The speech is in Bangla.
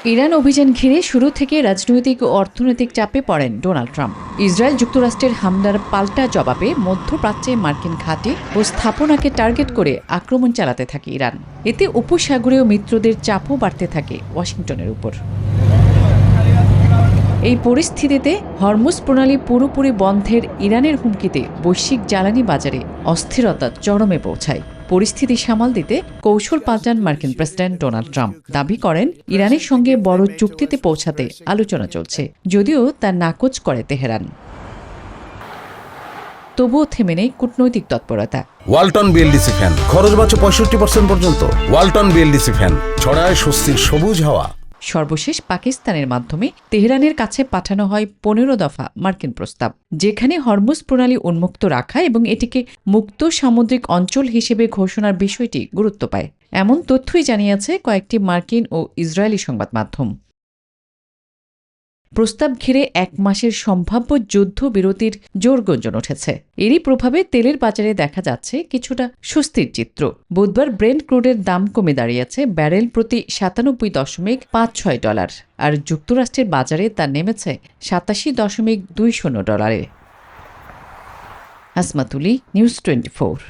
ইরান অভিযান ঘিরে শুরু থেকে রাজনৈতিক ও অর্থনৈতিক চাপে পড়েন ডোনাল্ড ট্রাম্প। ইসরায়েল যুক্তরাষ্ট্রের হামলার পাল্টা জবাবে মধ্যপ্রাচ্যে মার্কিন ঘাঁটি ও স্থাপনাকে টার্গেট করে আক্রমণ চালাতে থাকে ইরান। এতে উপসাগরীয় মিত্রদের চাপও বাড়তে থাকে ওয়াশিংটনের উপর। এই পরিস্থিতিতে হরমুজ প্রণালী পুরোপুরি বন্ধের ইরানের হুমকিতে বৈশ্বিক জ্বালানি বাজারে অস্থিরতা চরমে পৌঁছায়। পরিস্থিতি সামাল দিতে কৌশল পাল্টান মার্কিন প্রেসিডেন্ট ডোনাল্ড ট্রাম্প। দাবি করেন ইরানের সঙ্গে বড় চুক্তিতে পৌঁছাতে আলোচনা চলছে, যদিও তা নাকচ করে তেহরান। তবুও থেমে নেই কূটনৈতিক তৎপরতা। ওয়ালটন বিএলডিসি ফ্যান খরচ বাঁচে 65% পর্যন্ত। ওয়ালটন বিএলডিসি ফ্যান ছড়ায় স্বস্তির সবুজ হাওয়া। সর্বশেষ পাকিস্তানের মাধ্যমে তেহরানের কাছে পাঠানো হয় 15 দফা মার্কিন প্রস্তাব, যেখানে হরমুজ প্রণালী উন্মুক্ত রাখা এবং এটিকে মুক্ত সামুদ্রিক অঞ্চল হিসেবে ঘোষণার বিষয়টি গুরুত্ব পায়। এমন তথ্যই জানিয়েছে কয়েকটি মার্কিন ও ইসরায়েলি সংবাদ মাধ্যম। প্রস্তাব ঘিরে 1 মাসের সম্ভাব্য যুদ্ধবিরতির জোর গুঞ্জন উঠেছে। এরই প্রভাবে তেলের বাজারে দেখা যাচ্ছে কিছুটা স্বস্তির চিত্র। বুধবার ব্রেন্ট ক্রুডের দাম কমে দাঁড়িয়েছে ব্যারেল প্রতি $97.56, আর যুক্তরাষ্ট্রের বাজারে তা নেমেছে $87.20। আসমাতুলি, নিউজ 24।